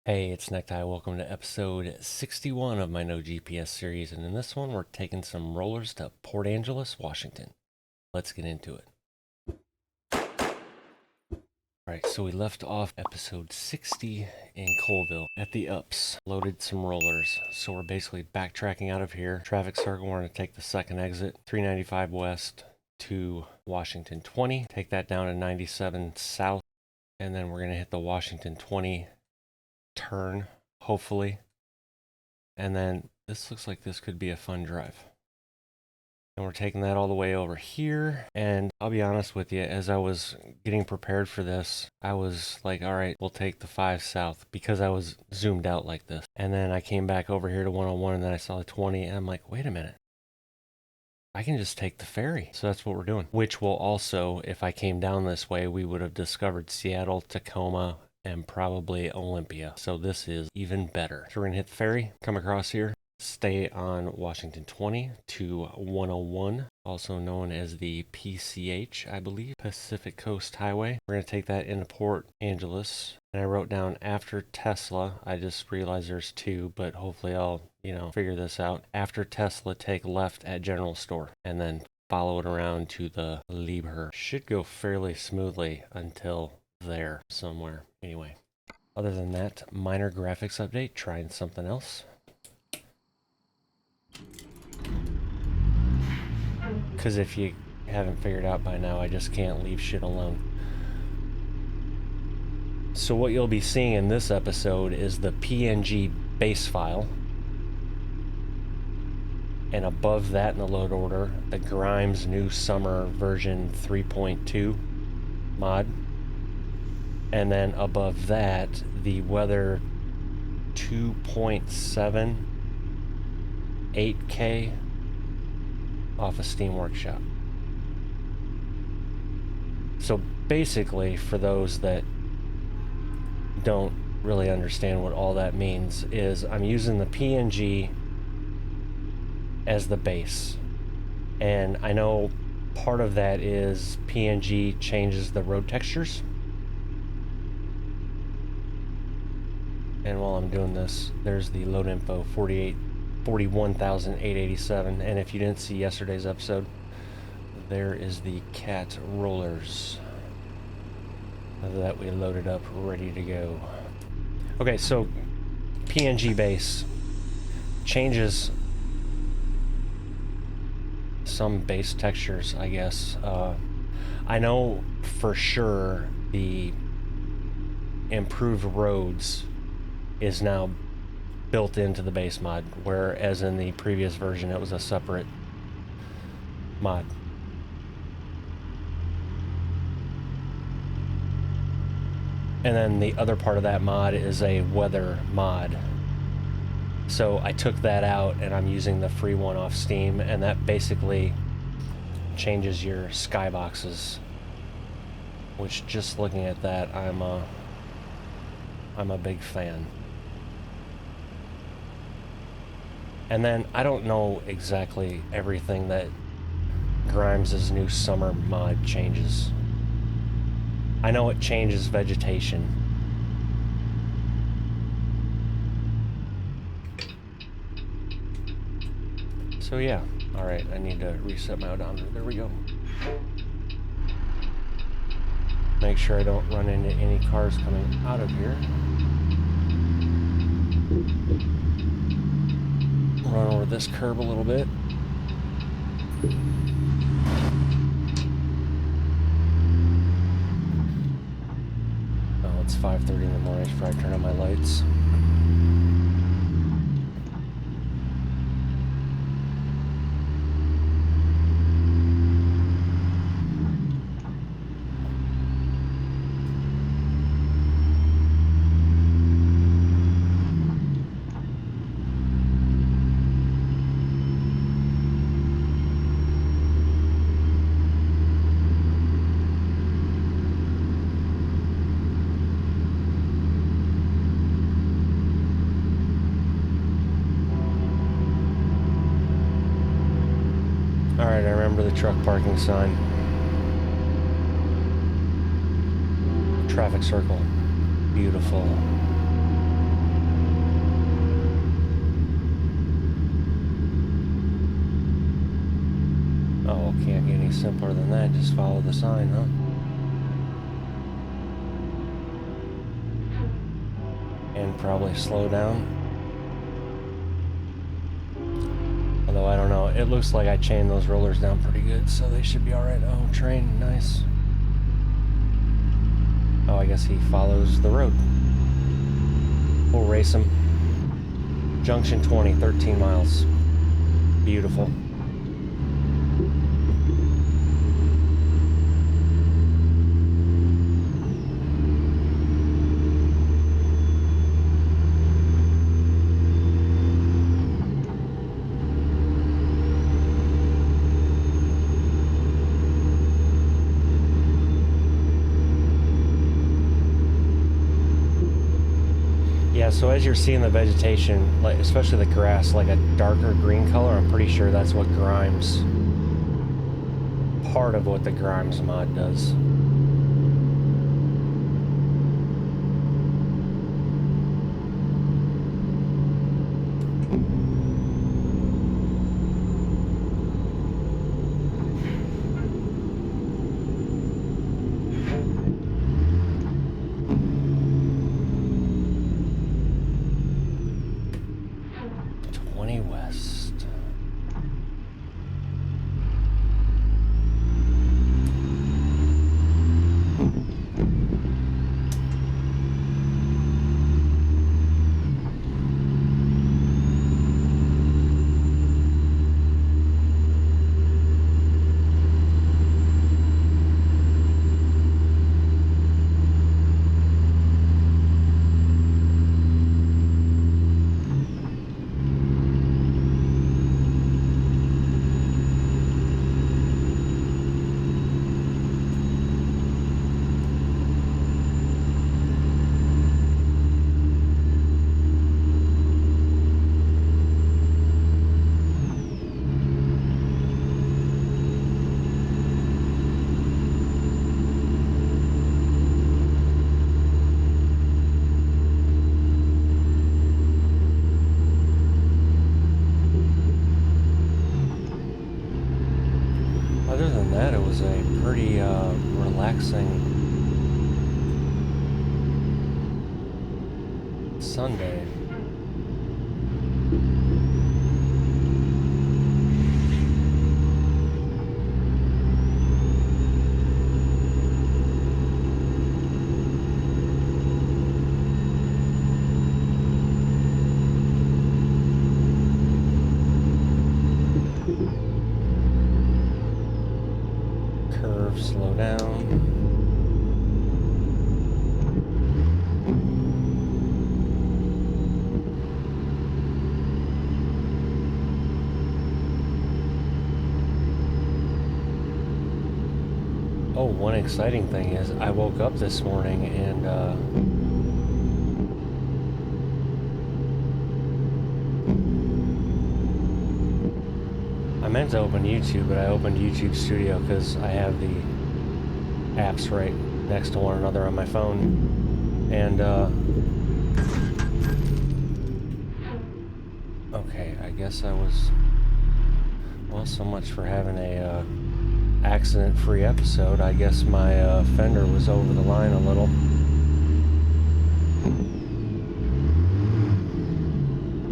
Hey, it's Necktie. Welcome to episode 61 of my No GPS series, and in this one we're taking some rollers to Port Angeles, Washington. Let's get into it. Alright, so we left off episode 60 in Colville at the ups, loaded some rollers. So we're basically backtracking out of here. Traffic circle, we're going to take the second exit, 395 west to Washington 20, take that down to 97 south, and then we're going to hit the Washington 20 turn, hopefully. And then this looks like this could be a fun drive. And we're taking that all the way over here. And I'll be honest with you, as I was getting prepared for this, I was like, all right, we'll take the 5 south because I was zoomed out like this. And then I came back over here to 101 and then I saw the 20 and I'm like, wait a minute. I can just take the ferry. So that's what we're doing. Which will also, if I came down this way, we would have discovered Seattle, Tacoma, and probably Olympia. So this is even better. So we're gonna hit the ferry, come across here, stay on Washington 20 to 101, also known as the PCH, I believe, Pacific Coast Highway. We're gonna take that into Port Angeles. And I wrote down after Tesla. I just realized there's 2, but hopefully I'll, figure this out. After Tesla, take left at General Store and then follow it around to the Liebherr. Should go fairly smoothly until there somewhere. Anyway, other than that, minor graphics update, trying something else. Because if you haven't figured out by now, I just can't leave shit alone. So what you'll be seeing in this episode is the PNG base file. And above that in the load order, the Grimes New Summer version 3.2 mod. And then above that, the Weather 2.7 8K off of Steam Workshop. So basically, for those that don't really understand what all that means, is I'm using the PNG as the base. And I know part of that is PNG changes the road textures. And while I'm doing this, there's the load info, 41,887. And if you didn't see yesterday's episode, there is the cat rollers that we loaded up, ready to go. Okay, so PNG base changes some base textures, I guess. I know for sure the improved roads is now built into the base mod, whereas in the previous version it was a separate mod. And then the other part of that mod is a weather mod. So I took that out and I'm using the free one off Steam, and that basically changes your skyboxes, which, just looking at that, I'm a big fan. And then I don't know exactly everything that Grimes' New Summer mod changes. I know it changes vegetation. So yeah, alright, I need to reset my odometer. There we go. Make sure I don't run into any cars coming out of here. Run over this curb a little bit. Oh, it's 5:30 in the morning. I should probably turn on my lights. Alright, I remember the truck parking sign. Traffic circle. Beautiful. any simpler than that. Just follow the sign, huh? And probably slow down. Although I don't know, it looks like I chained those rollers down pretty good, so they should be alright. Oh, train, nice. Oh, I guess he follows the road. We'll race him. Junction 20, 13 miles. Beautiful. Yeah, so as you're seeing the vegetation, like especially the grass, like a darker green color, I'm pretty sure that's what Grimes, part of what the Grimes mod does. Other than that, it was a pretty relaxing Sunday. Slow down. Oh, one exciting thing is I woke up this morning and I meant to open YouTube, but I opened YouTube Studio because I have the apps right next to one another on my phone. And, okay, I guess I was, well, so much for having a, accident-free episode. I guess my, fender was over the line a little.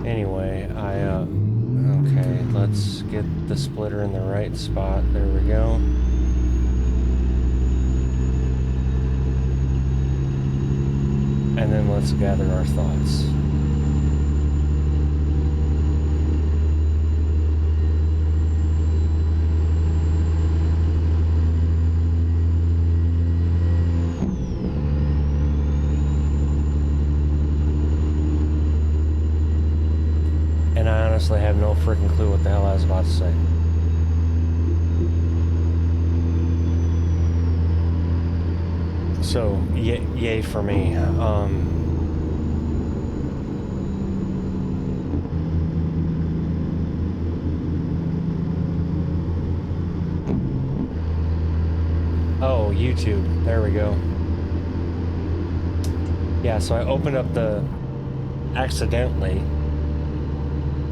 Anyway, okay, let's get the splitter in the right spot. There we go. And then let's gather our thoughts. And I honestly have no freaking clue what the hell I was about to say. So, yay for me. Oh, YouTube. There we go. Yeah, so I opened up accidentally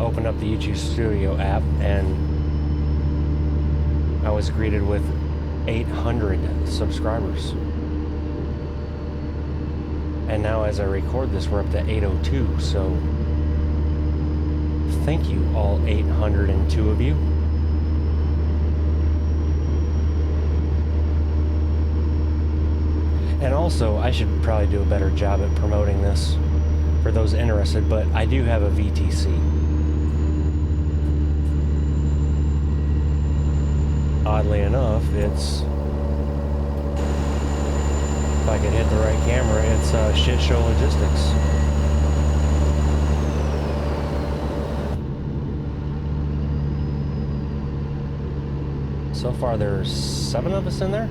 opened up the YouTube Studio app, and I was greeted with 800 subscribers. And now as I record this, we're up to 802, so thank you, all 802 of you. And also, I should probably do a better job at promoting this for those interested, but I do have a VTC. Oddly enough, it's, if I could hit the right camera, it's Shit Show Logistics. So far there's 7 of us in there.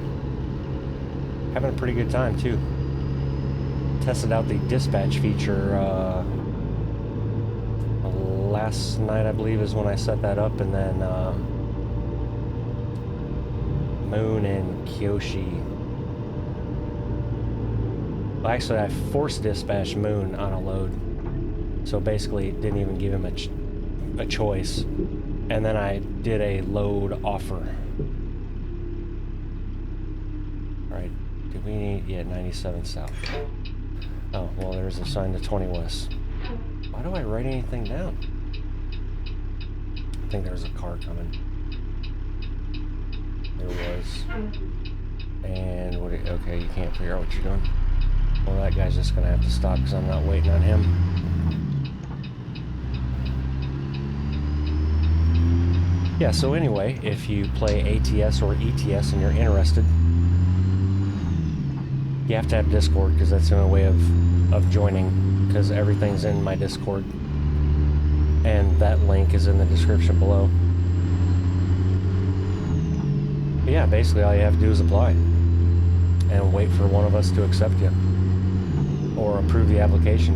Having a pretty good time too. Tested out the dispatch feature last night, I believe, is when I set that up, and then Moon and Kyoshi. Well, actually, I forced dispatch Moon on a load, so basically didn't even give him a choice, and then I did a load offer. Alright, do we need, yeah, 97 south. Oh, well, there's a sign to 20 west. Why do I write anything down? I think there's a car coming. There was. And what? Okay, you can't figure out what you're doing. Well, that guy's just gonna have to stop because I'm not waiting on him. Yeah, so anyway, if you play ATS or ETS and you're interested, you have to have Discord, because that's the only way of joining, because everything's in my Discord, and that link is in the description below. But yeah, basically all you have to do is apply and wait for one of us to accept you or approve the application.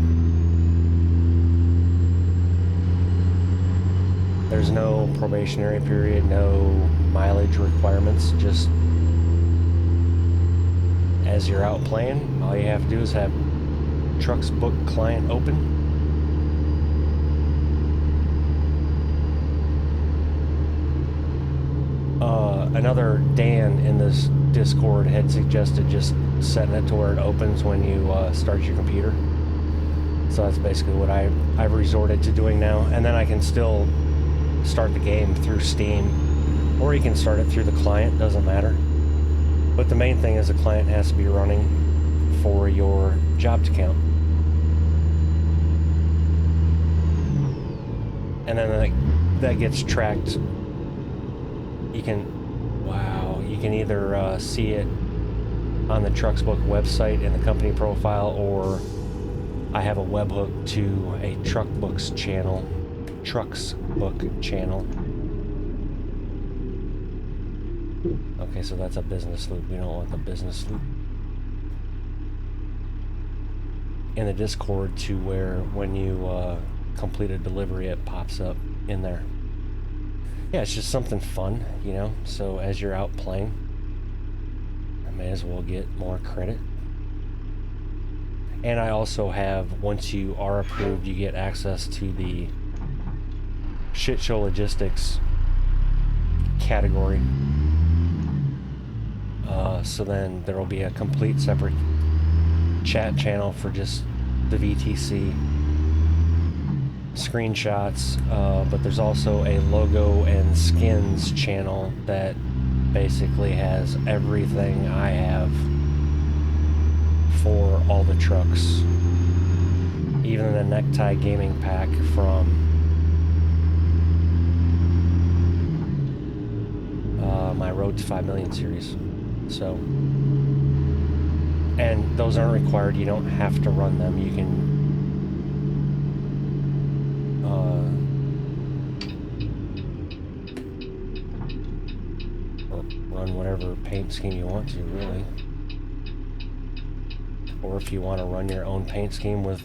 There's no probationary period, no mileage requirements, just as you're out playing, all you have to do is have Trucks Book client open. Another Dan in this Discord had suggested just setting it to where it opens when you start your computer. So that's basically what I've resorted to doing now. And then I can still start the game through Steam, or you can start it through the client, doesn't matter. But the main thing is the client has to be running for your job to count. And then that gets tracked. You can, wow, you can either see it on the Trucksbook website in the company profile, or I have a webhook to a Trucksbook channel. Okay, so that's a business loop. We don't want the business loop in the Discord, to where when you complete a delivery, it pops up in there. Yeah, it's just something fun, you know, so as you're out playing, I may as well get more credit. And I also have, once you are approved, you get access to the Shit Show Logistics category. So then there will be a complete separate chat channel for just the VTC screenshots, but there's also a logo and skins channel that basically has everything I have for all the trucks, even the necktie gaming pack from my Road to 5 Million series. So, and those aren't required. You don't have to run them. You can run whatever paint scheme you want to, really. Or if you want to run your own paint scheme with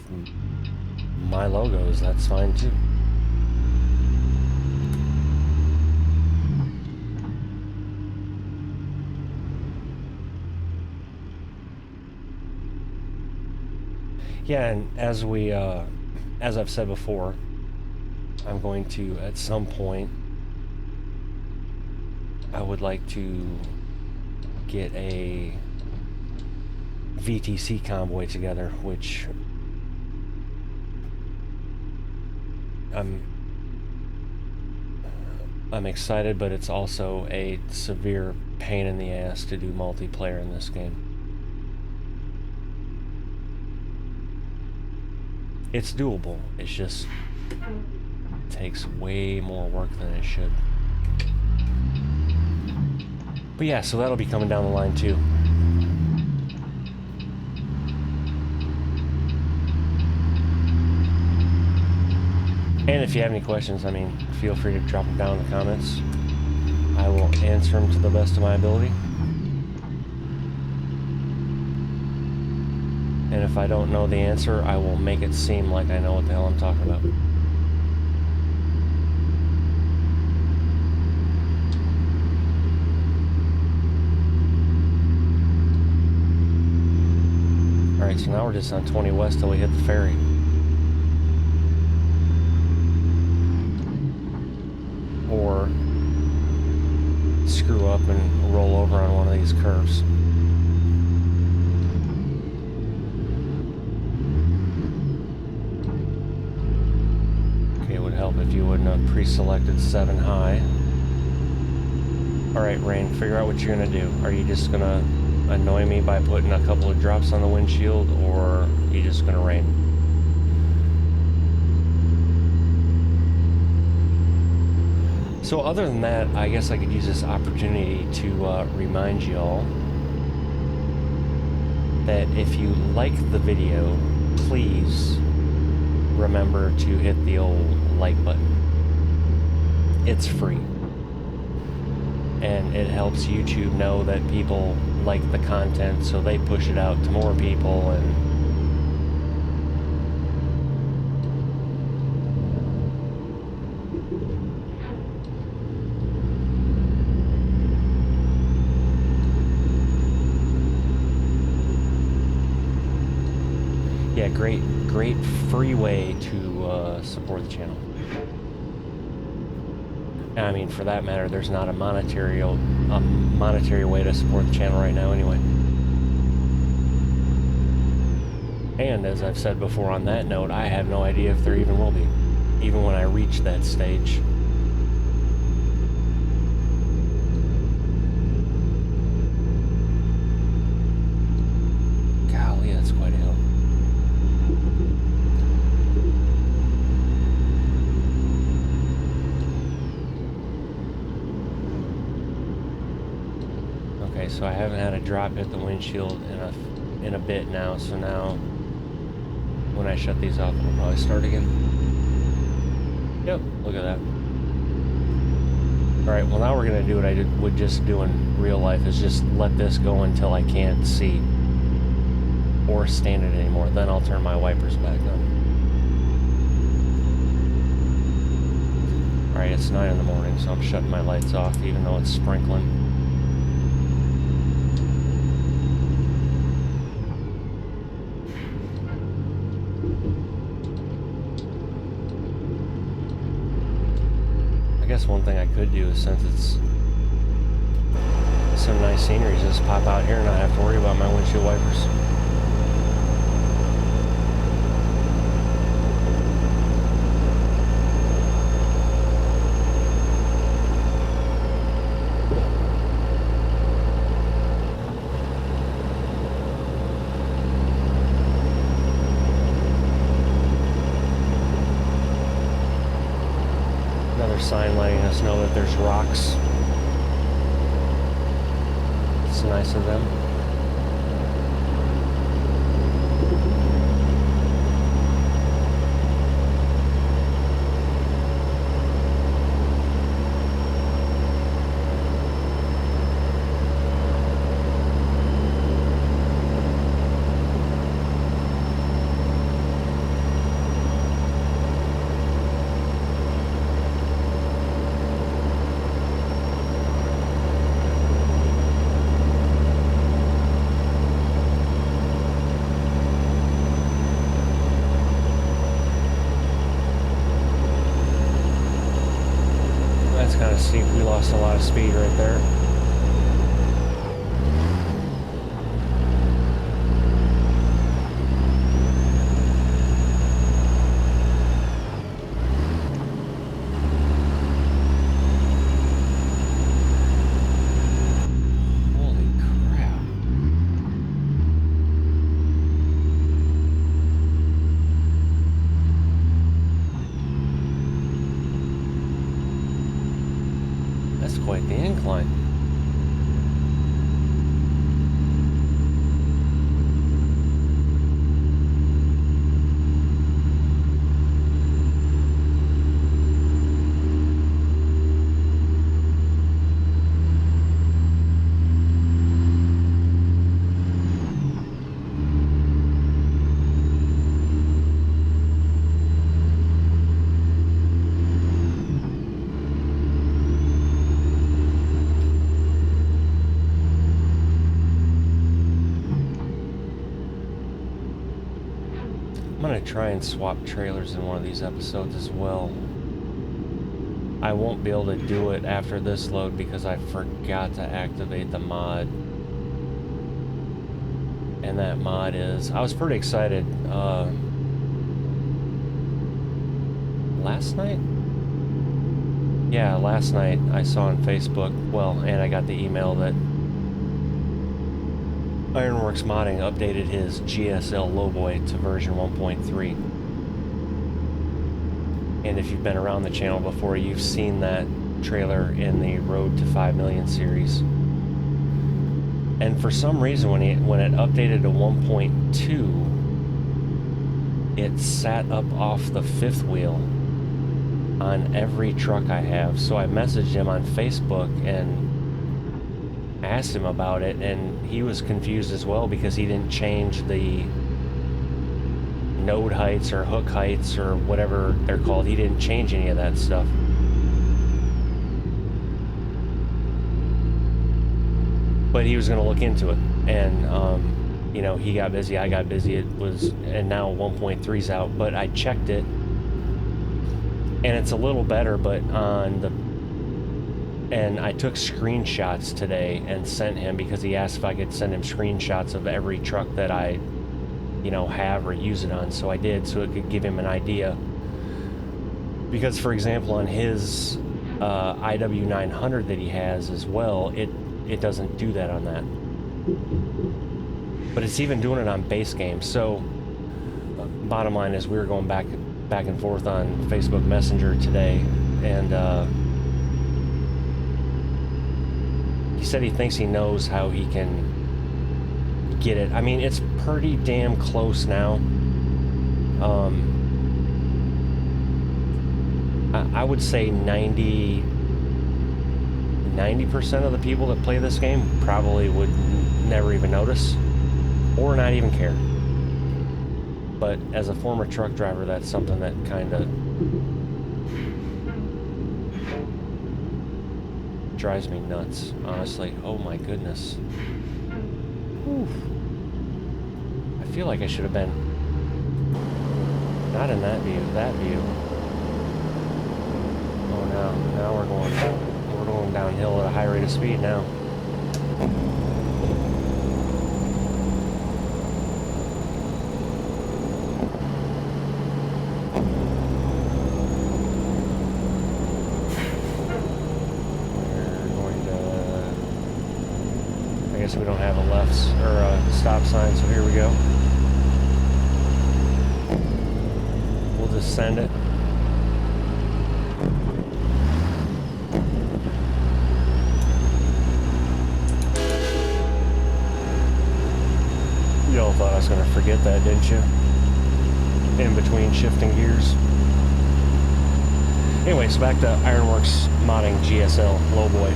my logos, that's fine too. Yeah, and as I've said before, I'm going to, at some point, I would like to get a VTC convoy together, which I'm excited, but it's also a severe pain in the ass to do multiplayer in this game. It's doable, it's just takes way more work than it should. But yeah, so that'll be coming down the line too. And if you have any questions, I mean, feel free to drop them down in the comments. I will answer them to the best of my ability. And if I don't know the answer, I will make it seem like I know what the hell I'm talking about. Alright, so now we're just on 20 West till we hit the ferry. Or screw up and roll over on one of these curves. Okay, it would help if you wouldn't have pre-selected 7 high. Alright, Rain, figure out what you're gonna do. Are you just gonna annoy me by putting a couple of drops on the windshield, or are you just gonna rain? So other than that, I guess I could use this opportunity to remind y'all that if you like the video, please remember to hit the old like button. It's free. And it helps YouTube know that people like the content, so they push it out to more people. And yeah, great free way to support the channel. And I mean, for that matter, there's not a monetary way to support the channel right now anyway. And as I've said before on that note, I have no idea if there even will be, even when I reach that stage. Golly, that's quite a hill. Okay, so I haven't had a drop hit the windshield in a bit now, so now when I shut these off, it'll probably start again. Yep, look at that. Alright, well now we're going to do what I would just do in real life, is just let this go until I can't see or stand it anymore. Then I'll turn my wipers back on. Alright, it's 9 in the morning, so I'm shutting my lights off even though it's sprinkling. I guess one thing I could do is, since it's some nice scenery, just pop out here and not have to worry about my windshield wipers. Sign letting us know that there's rocks. It's nice of them. Kind of steep. We lost a lot of speed right there. Quite the incline. I'm going to try and swap trailers in one of these episodes as well. I won't be able to do it after this load because I forgot to activate the mod. And that mod is... I was pretty excited. Last night? Yeah, last night I saw on Facebook, well, and I got the email that Ironworks Modding updated his GSL Lowboy to version 1.3. And if you've been around the channel before, you've seen that trailer in the Road to 5 Million series. And for some reason, when it updated to 1.2, it sat up off the fifth wheel on every truck I have. So I messaged him on Facebook and asked him about it, and he was confused as well because he didn't change the node heights or hook heights or whatever they're called. He didn't change any of that stuff. But he was going to look into it, and you know, he got busy, I got busy. It was, and now 1.3's out, but I checked it and it's a little better, but on the... And I took screenshots today and sent him because he asked if I could send him screenshots of every truck that I, you know, have or use it on. So I did, so it could give him an idea. Because, for example, on his IW900 that he has as well, it doesn't do that on that. But it's even doing it on base games. So, bottom line is we were going back and forth on Facebook Messenger today, and he said he thinks he knows how he can get it. I mean, it's pretty damn close now. I would say 90% of the people that play this game probably would never even notice or not even care. But as a former truck driver, that's something that kind of drives me nuts, honestly. Oh my goodness. Whew. I feel like I should have been not in that view, that view. Oh, now we're going downhill at a high rate of speed now. So we don't have a left or a stop sign, so here we go. We'll just send it. You all thought I was going to forget that, didn't you? In between shifting gears. Anyways, back to Ironworks Modding GSL Lowboy.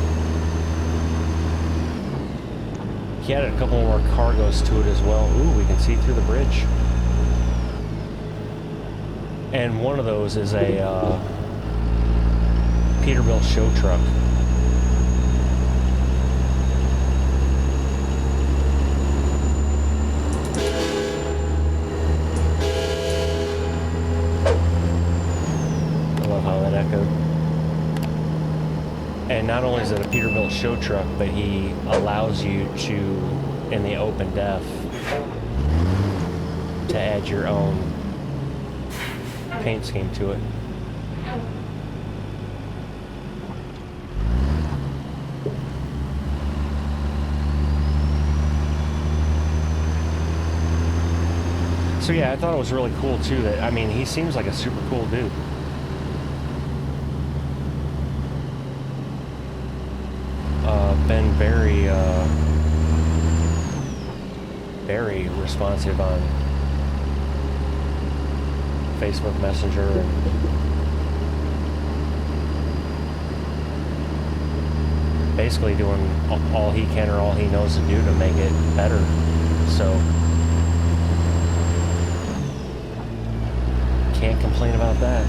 He added a couple more cargoes to it as well. Ooh, we can see through the bridge. And one of those is a Peterbilt show truck. I love how that echoed. And not only is it a Peterbilt show truck, but he allows you to, in the open def, to add your own paint scheme to it. So yeah, I thought it was really cool too that, I mean, he seems like a super cool dude. Been very responsive on Facebook Messenger and basically doing all he can or all he knows to do to make it better. So can't complain about that.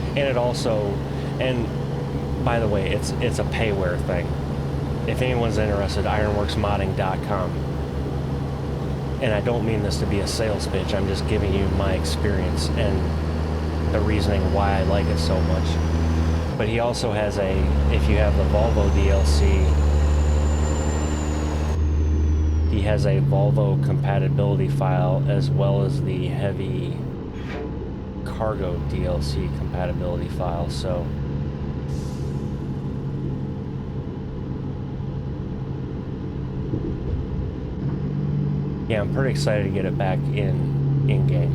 And it also, and by the way, it's a payware thing. If anyone's interested, ironworksmodding.com. And I don't mean this to be a sales pitch, I'm just giving you my experience and the reasoning why I like it so much. But he also has if you have the Volvo DLC, he has a Volvo compatibility file as well as the heavy cargo DLC compatibility file, so yeah, I'm pretty excited to get it back in game.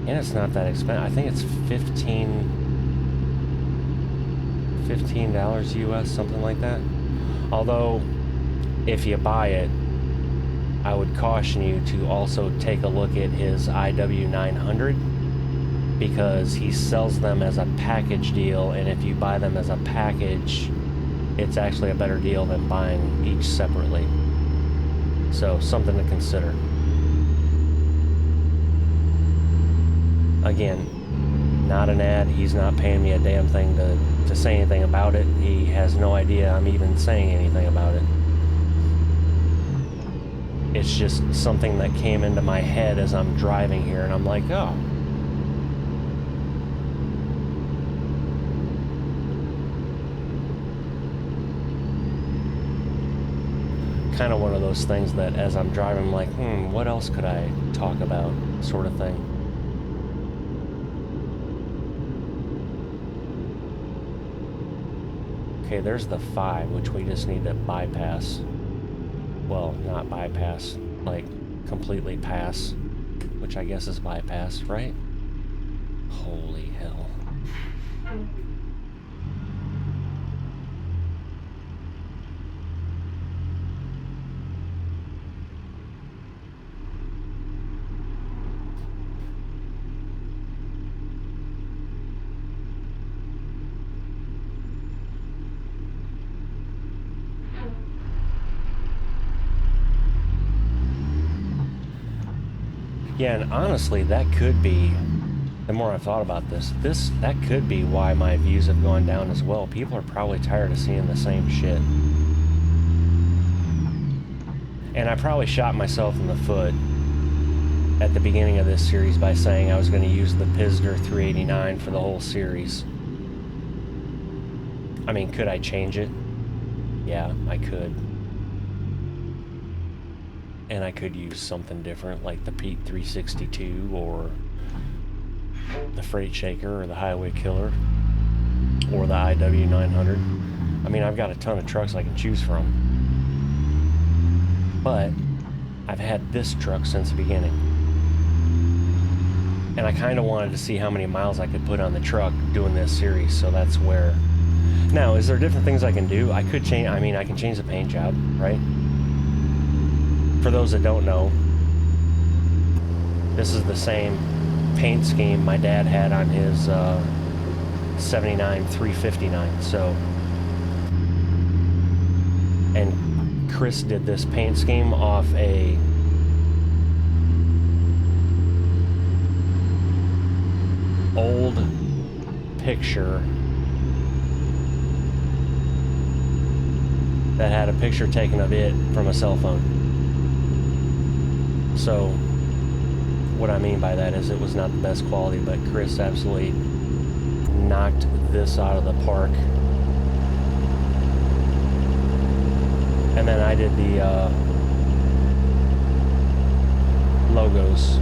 And it's not that expensive. I think it's $15 US, something like that. Although, if you buy it, I would caution you to also take a look at his IW900, because he sells them as a package deal, and if you buy them as a package, it's actually a better deal than buying each separately. So, something to consider. Again, not an ad. He's not paying me a damn thing to say anything about it. He has no idea I'm even saying anything about it. It's just something that came into my head as I'm driving here, and I'm like, oh. Kind of one of those things that as I'm driving, I'm like, what else could I talk about, sort of thing. Okay, there's the 5, which we just need to bypass. Well, not bypass, like completely pass, which I guess is bypass, right? Holy hell. Yeah, and honestly, that could be, the more I've thought about that could be why my views have gone down as well. People are probably tired of seeing the same shit. And I probably shot myself in the foot at the beginning of this series by saying I was going to use the Pizzster 389 for the whole series. I mean, could I change it? Yeah, I could. And I could use something different, like the Pete 362 or the Freight Shaker or the Highway Killer or the IW900. I mean, I've got a ton of trucks I can choose from. But I've had this truck since the beginning. And I kind of wanted to see how many miles I could put on the truck doing this series, so that's where... Now, is there different things I can do? I could change, I mean, I can change the paint job, right? For those that don't know, this is the same paint scheme my dad had on his 79 359. So, and Chris did this paint scheme off a old picture that had a picture taken of it from a cell phone. So what I mean by that is it was not the best quality, but Chris absolutely knocked this out of the park. And then I did the logos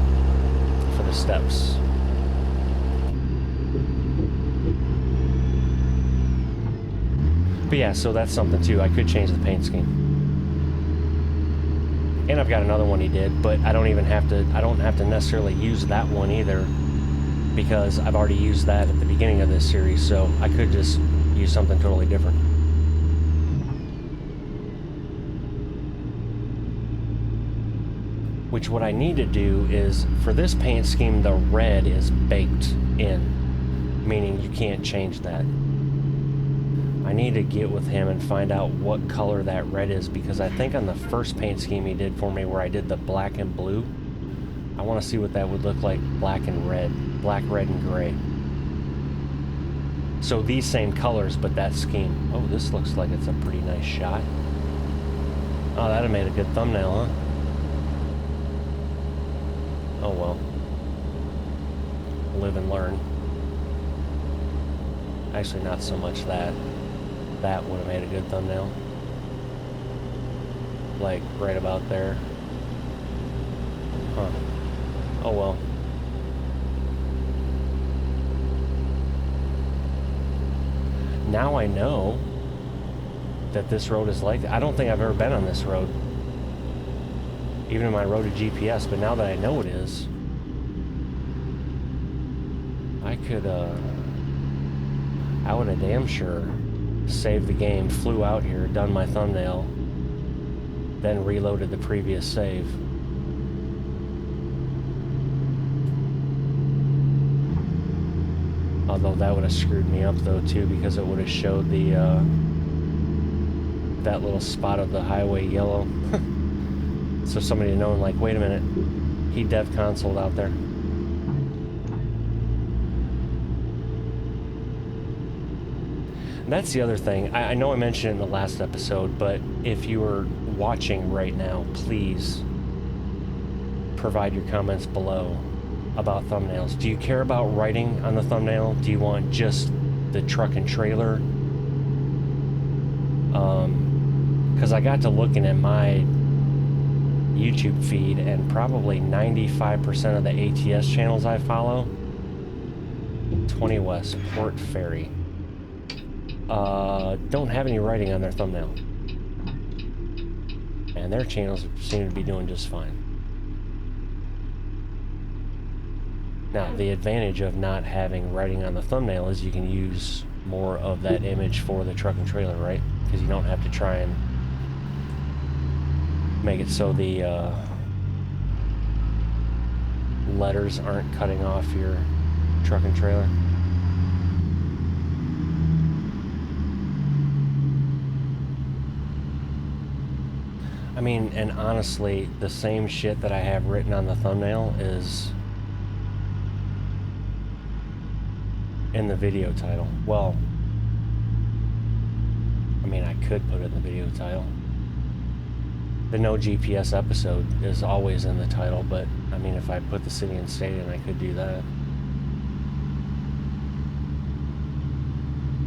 for the steps. But yeah, so that's something too. I could change the paint scheme. And I've got another one he did, but I don't have to necessarily use that one either, because I've already used that at the beginning of this series, so I could just use something totally different. Which what I need to do is, for this paint scheme, the red is baked in, meaning you can't change that. I need to get with him and find out what color that red is, because I think on the first paint scheme he did for me, where I did the black and blue, I want to see what that would look like black and red, black, red, and gray. So these same colors, but that scheme. Oh, this looks like it's a pretty nice shot. Oh, that'd have made a good thumbnail, huh? Oh well. Live and learn. Actually, not so much that. That would have made a good thumbnail. Like, right about there. Huh. Oh well. Now I know that this road is like that. I don't think I've ever been on this road, even in my road to GPS, but now that I know it is, I could, I would have damn sure saved the game, flew out here, done my thumbnail, then reloaded the previous save. Although that would have screwed me up though too, because it would have showed the, that little spot of the highway yellow. So somebody knowing, like, wait a minute, he dev consoled out there. And that's the other thing. I know I mentioned it in the last episode, but if you are watching right now, please provide your comments below about thumbnails. Do you care about writing on the thumbnail? Do you want just the truck and trailer? Because I got to looking at my YouTube feed, and probably 95% of the ATS channels I follow, 20 West, Port Ferry, don't have any writing on their thumbnail. And their channels seem to be doing just fine. Now, the advantage of not having writing on the thumbnail is you can use more of that image for the truck and trailer, right? Because you don't have to try and make it so the letters aren't cutting off your truck and trailer. I mean, and honestly, the same shit that I have written on the thumbnail is in the video title. Well, I mean, I could put it in the video title. The no GPS episode is always in the title, but I mean, if I put the city and state in, I could do that.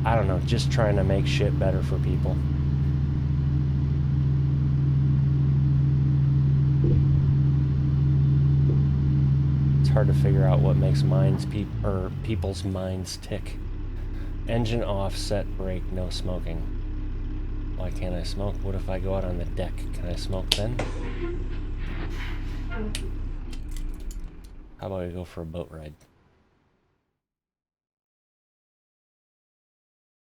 I don't know, just trying to make shit better for people. It's hard to figure out what makes people's minds tick. Engine off, set brake, no smoking. Why can't I smoke? What if I go out on the deck? Can I smoke then? How about we go for a boat ride?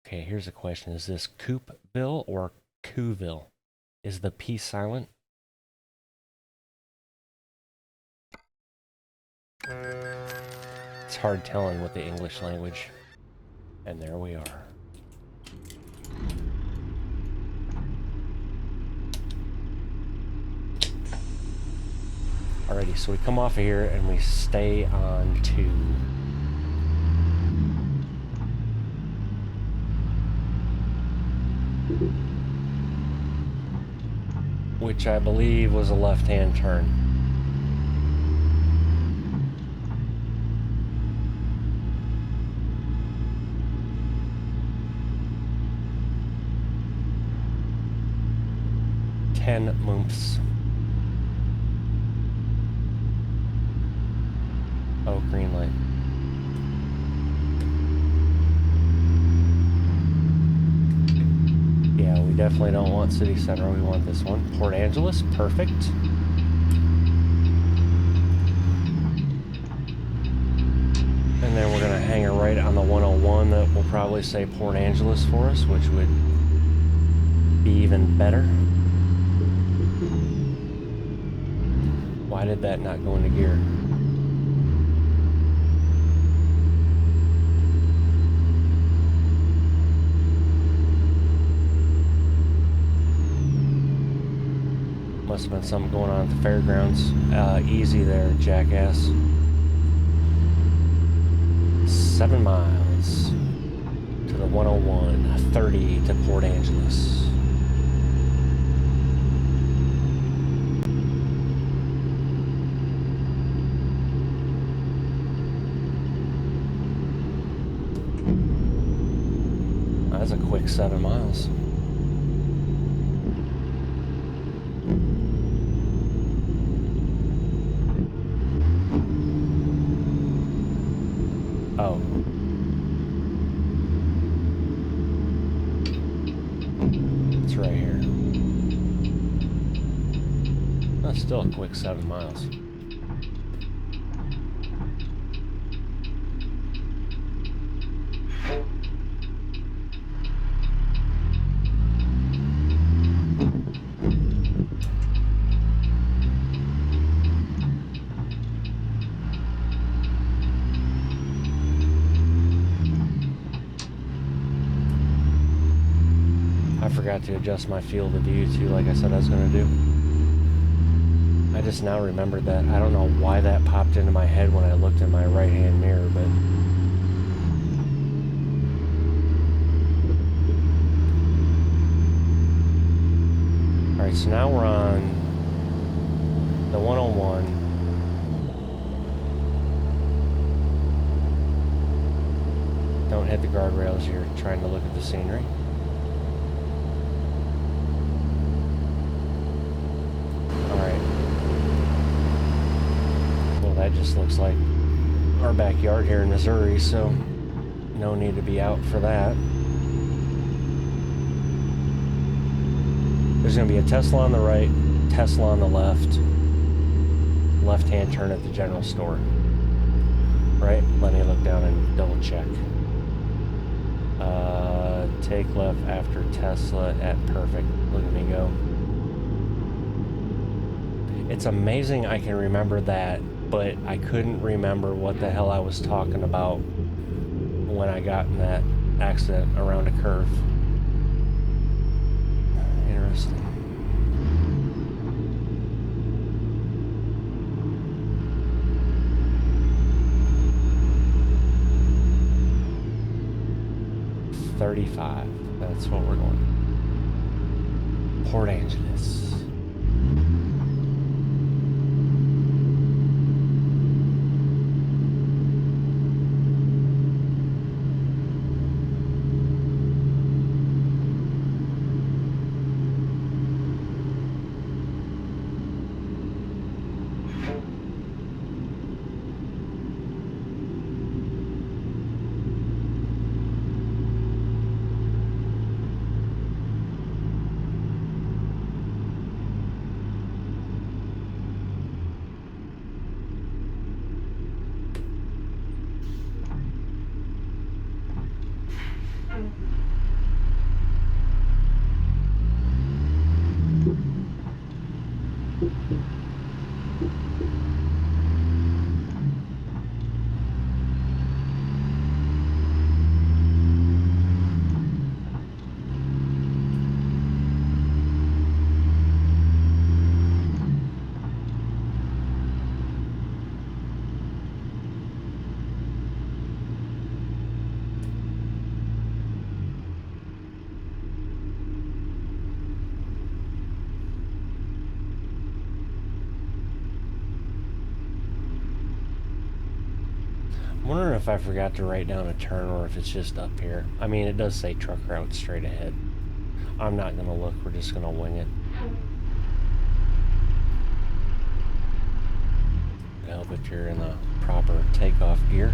Okay, here's a question. Is this Coopville or Cooville? Is the P silent? It's hard telling with the English language. And there we are. Alrighty, so we come off of here and we stay on 2. which I believe was a left-hand turn. Moomps. Oh, green light. Yeah, we definitely don't want City Center. We want this one. Port Angeles, perfect. And then we're going to hang a right on the 101 that will probably say Port Angeles for us, which would be even better. Why did that not go into gear? Must have been something going on at the fairgrounds. Easy there, jackass. 7 miles to the 101, 30 to Port Angeles. That's a quick 7 miles. Oh. It's right here. That's still a quick 7 miles. I forgot to adjust my field of view too, like I said I was going to do. I just now remembered that. I don't know why that popped into my head when I looked in my right-hand mirror, but... Alright, so now we're on the 101. Don't hit the guardrails, you're trying to look at the scenery. That just looks like our backyard here in Missouri, so no need to be out for that. There's going to be a Tesla on the right, Tesla on the left, left-hand turn at the general store. Right? Let me look down and double check. Take left after Tesla at perfect. Look at me go. It's amazing I can remember that, but I couldn't remember what the hell I was talking about when I got in that accident around a curve. Interesting. $35. That's what we're going. Port Angeles. I'm wondering if I forgot to write down a turn or if it's just up here. I mean, it does say truck route straight ahead. I'm not gonna look, we're just gonna wing it. It'll help if you're in the proper takeoff gear.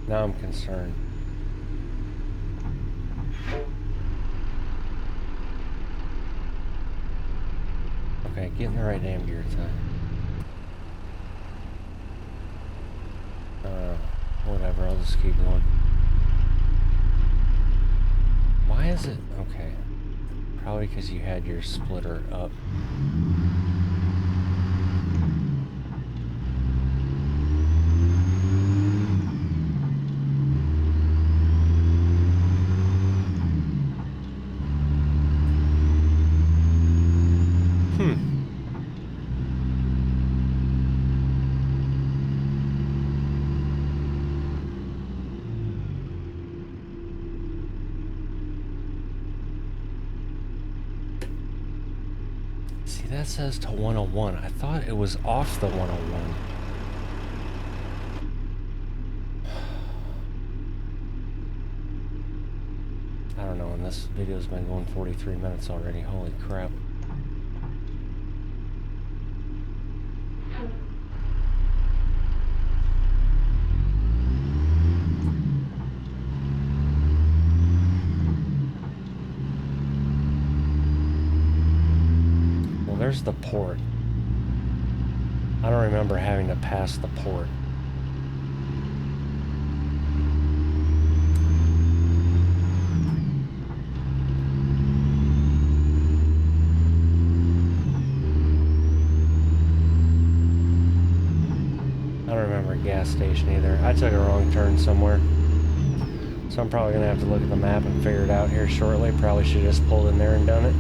Now I'm concerned. Okay, get in the right damn gear time. Whatever, I'll just keep going. Why is it? Okay. Probably because you had your splitter up. See, that says to 101. I thought it was off the 101. I don't know, and this video's been going 43 minutes already. Holy crap. There's the port. I don't remember having to pass the port. I don't remember a gas station either. I took a wrong turn somewhere. So I'm probably gonna have to look at the map and figure it out here shortly. Probably should have just pulled in there and done it.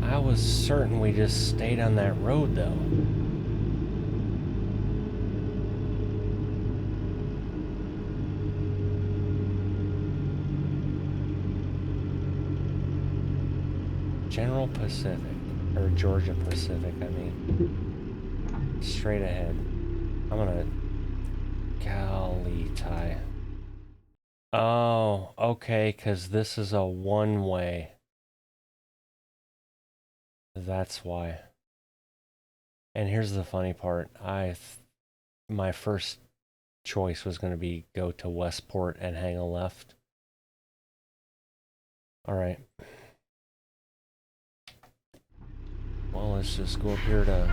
I was certain we just stayed on that road though. General Pacific, or Georgia Pacific, I mean. Straight ahead. I'm gonna... Galitai. Oh, okay, because this is a one-way. That's why. And here's the funny part. My first choice was going to be go to Westport and hang a left. All right. Well, let's just go up here to...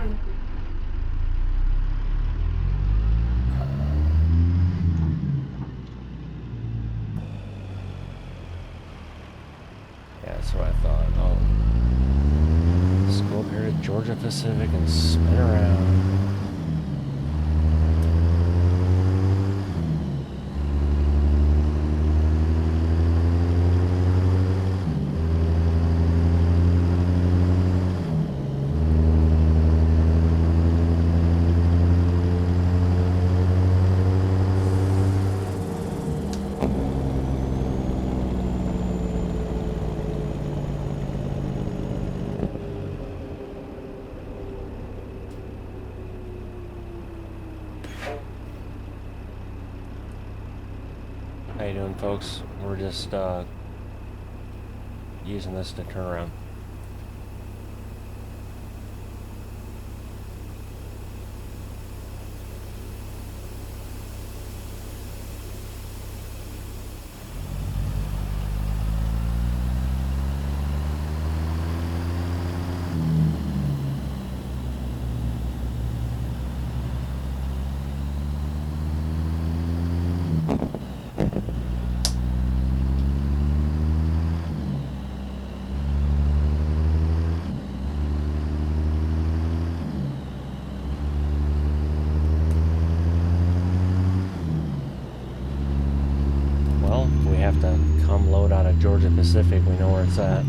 Yeah, that's what I thought. Oh. Let's go up here to Georgia Pacific and spin around. How you doing, folks? We're just using this to turn around. to come load out of Georgia Pacific. We know where it's at.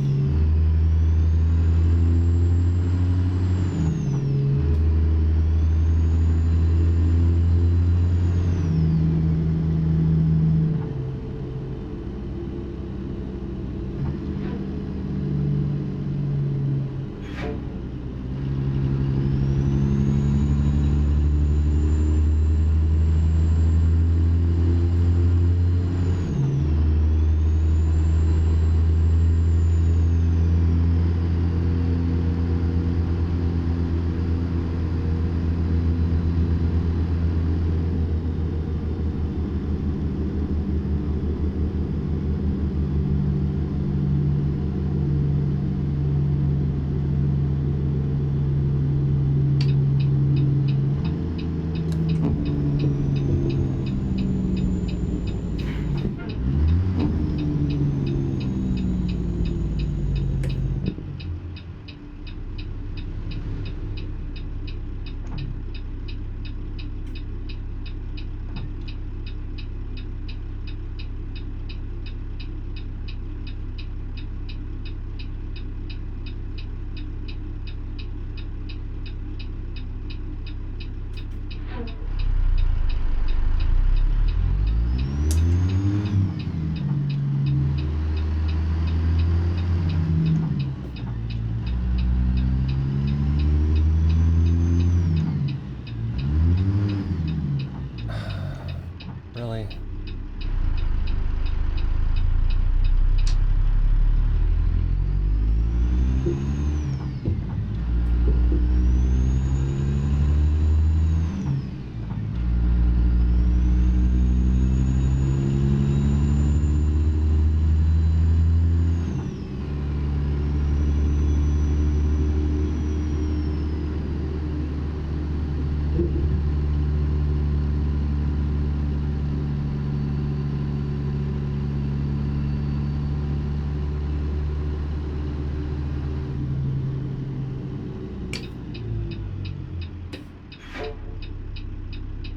Really?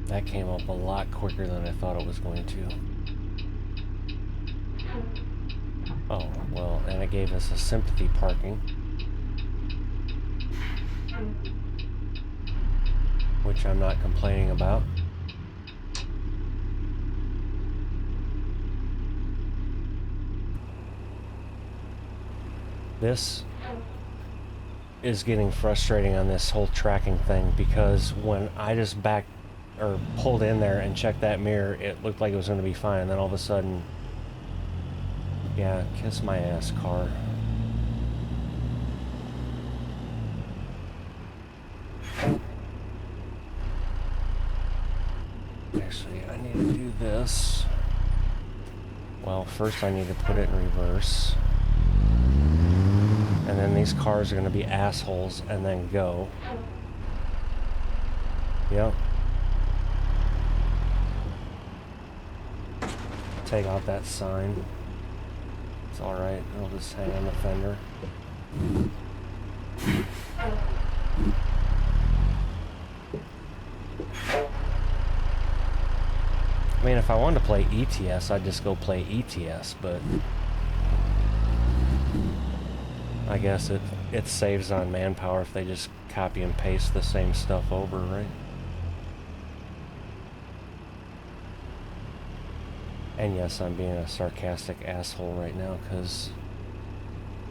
That came up a lot quicker than I thought it was going to. Oh, well, and it gave us a sympathy parking, which I'm not complaining about. This is getting frustrating on this whole tracking thing, because when I just backed or pulled in there and checked that mirror, it looked like it was going to be fine, and then all of a sudden, yeah, kiss my ass, car. Actually, I need to do this. Well, first I need to put it in reverse. And then these cars are going to be assholes and then go. Yep. Take out that sign. It's alright, it'll just hang on the fender. I mean, if I wanted to play ETS, I'd just go play ETS, but I guess it saves on manpower if they just copy and paste the same stuff over, right? And yes, I'm being a sarcastic asshole right now because,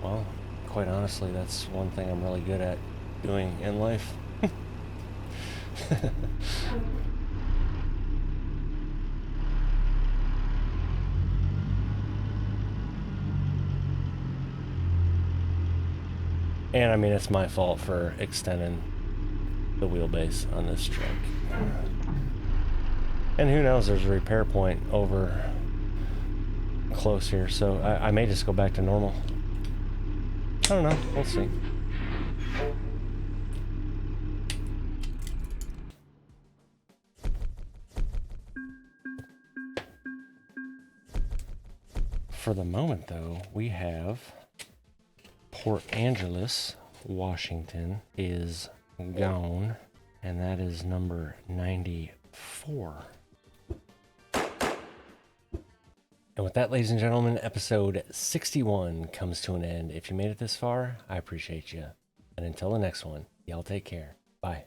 well, quite honestly, that's one thing I'm really good at doing in life. And I mean, it's my fault for extending the wheelbase on this truck. And who knows, there's a repair point over close here, so I may just go back to normal. I don't know, we'll see. For the moment, though, we have Port Angeles, Washington is gone, and that is number 94. And with that, ladies and gentlemen, episode 61 comes to an end. If you made it this far, I appreciate you. And until the next one, y'all take care.